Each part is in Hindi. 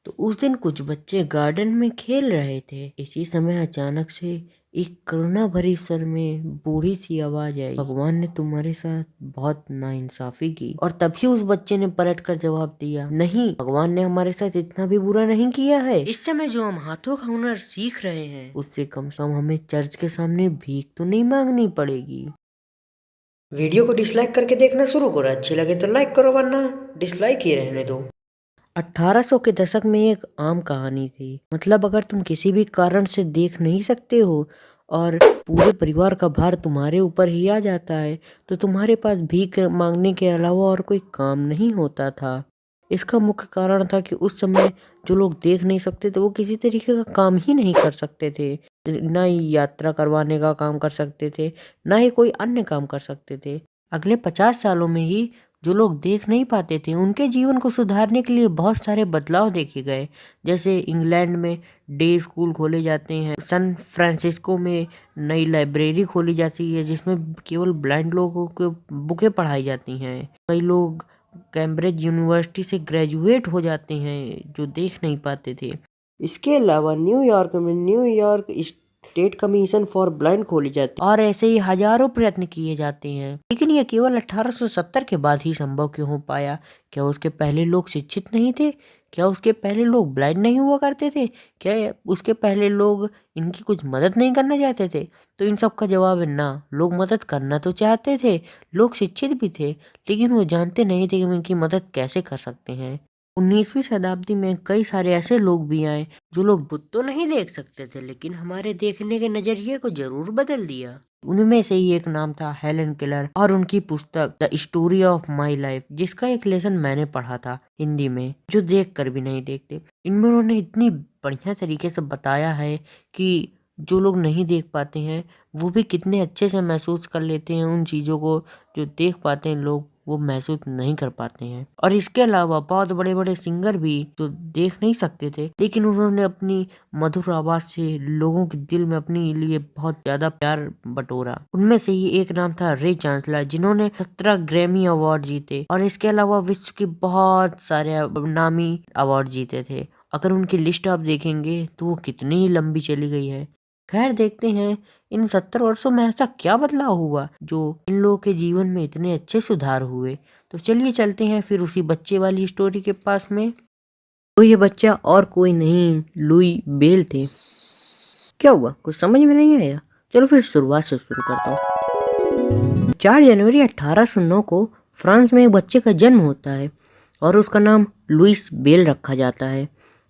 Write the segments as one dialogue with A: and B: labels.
A: तो उस दिन कुछ बच्चे गार्डन में खेल रहे थे। इसी समय अचानक से एक करुणा भरी स्वर में बूढ़ी सी आवाज आई, भगवान ने तुम्हारे साथ बहुत नाइंसाफी की। और तभी उस बच्चे ने पलट कर जवाब दिया, नहीं, भगवान ने हमारे साथ इतना भी बुरा नहीं किया है। इस समय जो हम हाथों का हुनर सीख रहे हैं उससे कम से कम हमें चर्च के सामने भीख तो नहीं मांगनी पड़ेगी।
B: वीडियो को डिसलाइक करके देखना शुरू करो। अच्छी लगे तो लाइक करो, वरना डिसलाइक ही रहने दो।
A: 1800 के दशक में एक आम कहानी थी। मतलब अगर तुम किसी भी कारण से देख नहीं सकते हो और पूरे परिवार का भार तुम्हारे ऊपर ही आ जाता है तो तुम्हारे पास भीख मांगने के अलावा और कोई काम नहीं होता था। इसका मुख्य कारण था कि उस समय जो लोग देख नहीं सकते थे वो किसी तरीके का काम ही नहीं कर सकते थे। ना ही यात्रा करवाने का काम कर सकते थे, ना ही कोई अन्य काम कर सकते थे। अगले 50 सालों में ही जो लोग देख नहीं पाते थे उनके जीवन को सुधारने के लिए बहुत सारे बदलाव देखे गए। जैसे इंग्लैंड में डे स्कूल खोले जाते हैं, सैन फ्रांसिस्को में नई लाइब्रेरी खोली जाती है जिसमें केवल ब्लाइंड लोगों को बुकें पढ़ाई जाती हैं। कई लोग कैम्ब्रिज यूनिवर्सिटी से ग्रेजुएट हो जाते हैं जो देख नहीं पाते थे।
B: इसके अलावा न्यूयॉर्क में New York state commission for blind खोली जाती
A: और ऐसे ही हजारों प्रयत्न किए जाते हैं, लेकिन यह केवल 1870 के बाद ही संभव क्यों हो पाया? क्या उसके पहले लोग शिक्षित नहीं थे? क्या उसके पहले लोग ब्लाइंड नहीं हुआ करते थे? क्या उसके पहले लोग इनकी कुछ मदद नहीं करना चाहते थे? तो इन सब का जवाब है ना। लोग मदद करना तो चाहते थे, लोग शिक्षित भी थे, लेकिन वो जानते नहीं थे कि हम इनकी मदद कैसे कर सकते हैं। 19वीं शताब्दी में कई सारे ऐसे लोग भी आए जो लोग बुत तो नहीं देख सकते थे लेकिन हमारे देखने के नजरिए को जरूर बदल दिया। उनमें से ही एक नाम था हेलन केलर और उनकी पुस्तक the story of my life, जिसका एक लेसन मैंने पढ़ा था हिंदी में, जो देख कर भी नहीं देखते। इनमें उन्होंने इतनी बढ़िया तरीके से बताया है कि जो लोग नहीं देख पाते हैं वो भी कितने अच्छे से महसूस कर लेते हैं उन चीज़ों को जो देख पाते हैं लोग वो महसूस नहीं कर पाते हैं। और इसके अलावा बहुत बड़े बड़े सिंगर भी जो देख नहीं सकते थे लेकिन उन्होंने अपनी मधुर आवाज से लोगों के दिल में अपने लिए बहुत ज्यादा प्यार बटोरा। उनमें से ही एक नाम था रे चांसलर, जिन्होंने 17 ग्रैमी अवार्ड जीते और इसके अलावा विश्व के बहुत सारे नामी अवार्ड जीते थे। अगर उनकी लिस्ट आप देखेंगे तो वो कितनी ही लंबी चली गई है। खैर, देखते हैं इन 70 वर्षों में ऐसा क्या बदलाव हुआ जो इन लोगों के जीवन में इतने अच्छे सुधार हुए। तो चलिए चलते हैं फिर उसी बच्चे वाली स्टोरी के पास में। तो ये बच्चा और कोई नहीं, लुई बेल थे। क्या हुआ, कुछ समझ में नहीं आया? चलो फिर शुरुआत से शुरू करता हूँ। 4 जनवरी 1809 को फ्रांस में एक बच्चे का जन्म होता है और उसका नाम लुइस बेल रखा जाता है,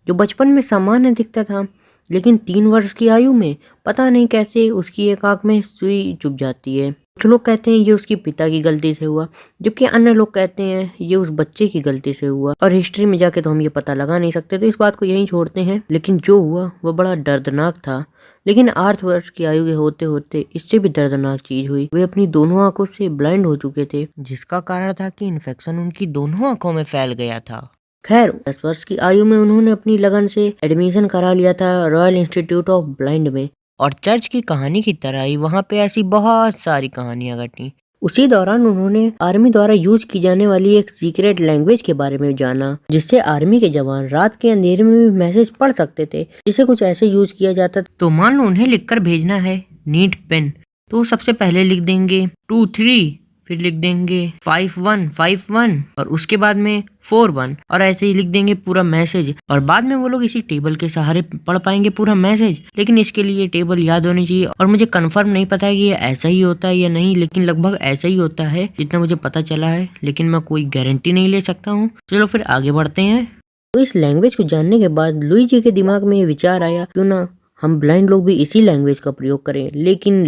A: जो बचपन में सामान्य दिखता था, लेकिन 3 वर्ष की आयु में पता नहीं कैसे उसकी एक आंख में सुई चुभ जाती है। कुछ लोग कहते हैं ये उसके पिता की गलती से हुआ, जबकि अन्य लोग कहते हैं ये उस बच्चे की गलती से हुआ। और हिस्ट्री में जाके तो हम ये पता लगा नहीं सकते, तो इस बात को यहीं छोड़ते हैं। लेकिन जो हुआ वह बड़ा दर्दनाक था। लेकिन 8 वर्ष की आयु के होते होते इससे भी दर्दनाक चीज हुई। वे अपनी दोनों आंखों से ब्लाइंड हो चुके थे, जिसका कारण था कि इन्फेक्शन उनकी दोनों आंखों में फैल गया था। खैर, 10 वर्ष की आयु में उन्होंने अपनी लगन से एडमिशन करा लिया था रॉयल इंस्टीट्यूट ऑफ ब्लाइंड में। और चर्च की कहानी की तरह ही वहाँ पे ऐसी बहुत सारी कहानियां घटी। उसी दौरान उन्होंने आर्मी द्वारा यूज की जाने वाली एक सीक्रेट लैंग्वेज के बारे में जाना, जिससे आर्मी के जवान रात के अंधेरे में भी मैसेज पढ़ सकते थे। जिसे कुछ ऐसे यूज किया जाता, तो मान लो उन्हें लिखकर भेजना है नीड पेन, तो सबसे पहले लिख देंगे 2-3, फिर लिख देंगे 5-1-5-1 और उसके बाद में 4-1 और ऐसे ही लिख देंगे पूरा मैसेज। और बाद में वो लोग इसी टेबल के सहारे पढ़ पाएंगे पूरा मैसेज। लेकिन इसके लिए टेबल याद होनी चाहिए और मुझे कंफर्म नहीं पता है कि ये ऐसा ही होता है या नहीं, लेकिन लगभग ऐसा ही होता है जितना मुझे पता चला है, लेकिन मैं कोई गारंटी नहीं ले सकता हूँ। चलो फिर आगे बढ़ते हैं। तो इस लैंग्वेज को जानने के बाद लुई जी के दिमाग में ये विचार आया, क्यों ना हम ब्लाइंड लोग भी इसी लैंग्वेज का प्रयोग करें। लेकिन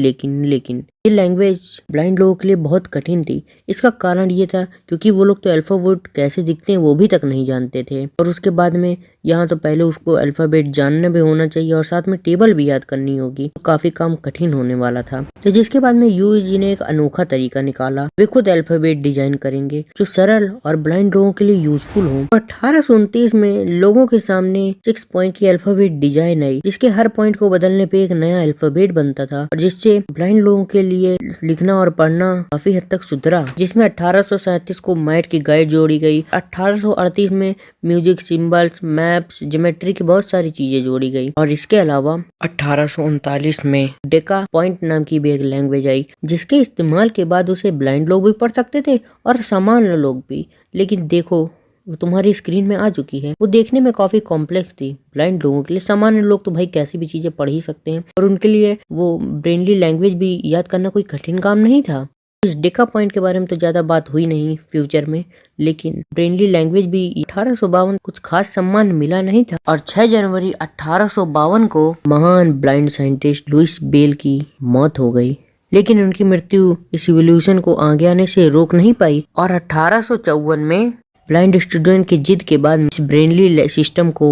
A: ये लैंग्वेज ब्लाइंड लोगों के लिए बहुत कठिन थी। इसका कारण ये था क्योंकि वो लोग तो अल्फाबेट कैसे दिखते हैं वो भी तक नहीं जानते थे, और उसके बाद में यहाँ तो पहले उसको अल्फाबेट जानना भी होना चाहिए और साथ में टेबल भी याद करनी होगी, तो काफी काम कठिन होने वाला था। तो जिसके बाद में यूई जी ने एक अनोखा तरीका निकाला। वे खुद अल्फाबेट डिजाइन करेंगे जो सरल और ब्लाइंड लोगों के लिए यूजफुल हो। 1829 में लोगों के सामने 6 पॉइंट की अल्फाबेट डिजाइन आई, जिसके हर पॉइंट को बदलने पे एक नया अल्फाबेट बनता था और जिससे ब्लाइंड लोगों के लिए लिखना और पढ़ना काफी हद तक सुधरा, जिसमें 1837 को मैथ की गाइड जोड़ी गई। 1838 में म्यूजिक, सिंबल्स, मैप्स, ज्योमेट्री की बहुत सारी चीजें जोड़ी गई। और इसके अलावा 1839 में डेका पॉइंट नाम की भी एक लैंग्वेज आई, जिसके इस्तेमाल के बाद उसे ब्लाइंड लोग भी पढ़ सकते थे और सामान्य लोग भी। लेकिन देखो, वो तुम्हारी स्क्रीन में आ चुकी है। वो देखने में काफी कॉम्प्लेक्स थी ब्लाइंड लोगों के लिए। सामान्य लोग तो भाई कैसी भी चीजें पढ़ ही सकते हैं, और उनके लिए वो ब्रेनली लैंग्वेज भी याद करना कोई कठिन काम नहीं था। इस डेका पॉइंट के बारे में तो ज्यादा बात हुई नहीं फ्यूचर में, लेकिन ब्रेनली लैंग्वेज भी 1852 कुछ खास सम्मान मिला नहीं था। और 6 जनवरी 1852 को महान ब्लाइंड साइंटिस्ट लुइस बेल की मौत हो गई, लेकिन उनकी मृत्यु इस इवोल्यूशन को आगे आने से रोक नहीं पाई। और 1854 में ब्लाइंड स्टूडेंट की जिद के बाद इस ब्रेनली सिस्टम को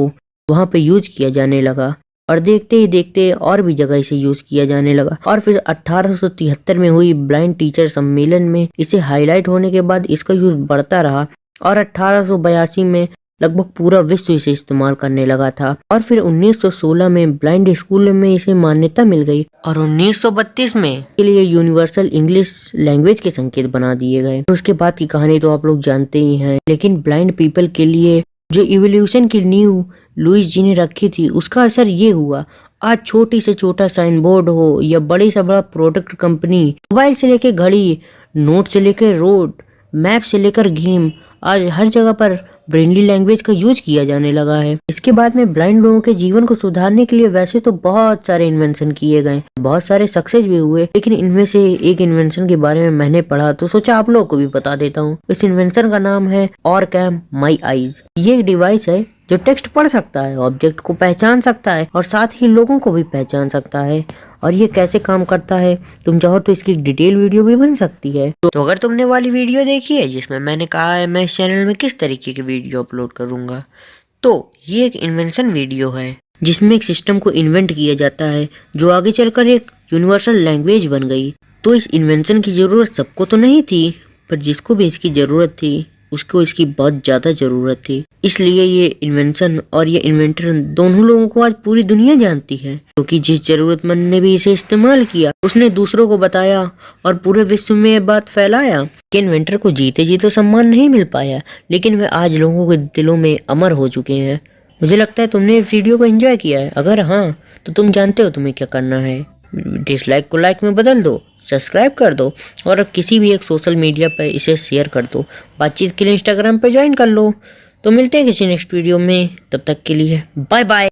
A: वहां पे यूज किया जाने लगा, और देखते ही देखते और भी जगह इसे यूज किया जाने लगा। और फिर 1873 में हुई ब्लाइंड टीचर सम्मेलन में इसे हाईलाइट होने के बाद इसका यूज बढ़ता रहा, और 1882 में लगभग पूरा विश्व इसे इस्तेमाल करने लगा था। और फिर 1916 में ब्लाइंड स्कूल में इसे मान्यता मिल गई, और 1932 में के लिए यूनिवर्सल इंग्लिश लैंग्वेज के संकेत बना दिए गए। और उसके बाद की कहानी तो आप लोग जानते ही हैं। लेकिन ब्लाइंड पीपल के लिए जो इवोल्यूशन की नींव लुइस जी ने रखी थी, उसका असर ये हुआ, आज छोटी से छोटा साइन बोर्ड हो या बड़ी से बड़ा प्रोडक्ट कंपनी, मोबाइल से लेकर घड़ी, नोट से लेकर रोड मैप से लेकर गेम, आज हर जगह पर ब्रेनली लैंग्वेज का यूज किया जाने लगा है। इसके बाद में ब्लाइंड लोगों के जीवन को सुधारने के लिए वैसे तो बहुत सारे इन्वेंशन किए गए, बहुत सारे सक्सेस भी हुए, लेकिन इनमें से एक इन्वेंशन के बारे में मैंने पढ़ा तो सोचा आप लोगों को भी बता देता हूँ। इस इन्वेंशन का नाम है ऑरकैम माई आईज। ये एक डिवाइस है जो टेक्स्ट पढ़ सकता है, ऑब्जेक्ट को पहचान सकता है, और साथ ही लोगों को भी पहचान सकता है। और ये कैसे काम करता है, तुम चाहो तो इसकी डिटेल वीडियो भी बन सकती है। तो अगर तुमने वाली वीडियो देखी है जिसमें मैंने कहा है मैं इस चैनल में किस तरीके की वीडियो अपलोड करूंगा, तो ये एक इन्वेंशन वीडियो है जिसमें एक सिस्टम को इन्वेंट किया जाता है जो आगे चलकर एक यूनिवर्सल लैंग्वेज बन गई। तो इस इन्वेंशन की जरूरत सबको तो नहीं थी, पर जिसको भी इसकी जरूरत थी उसको इसकी बहुत ज्यादा जरूरत थी। इसलिए ये इन्वेंशन और ये इन्वेंटर दोनों लोगों को आज पूरी दुनिया जानती है, क्योंकि जिस जरूरतमंद ने भी इसे इस्तेमाल किया उसने दूसरों को बताया और पूरे विश्व में ये बात फैलाया कि इन्वेंटर को जीते जी तो सम्मान नहीं मिल पाया, लेकिन वे आज लोगों के दिलों में अमर हो चुके हैं। मुझे लगता है तुमने इस वीडियो को एंजॉय किया है। अगर हाँ, तो तुम जानते हो तुम्हें क्या करना है। डिसलाइक को लाइक में बदल दो, सब्सक्राइब कर दो, और किसी भी एक सोशल मीडिया पर इसे शेयर कर दो। बातचीत के लिए इंस्टाग्राम पर ज्वाइन कर लो। तो मिलते हैं किसी नेक्स्ट वीडियो में, तब तक के लिए बाय बाय।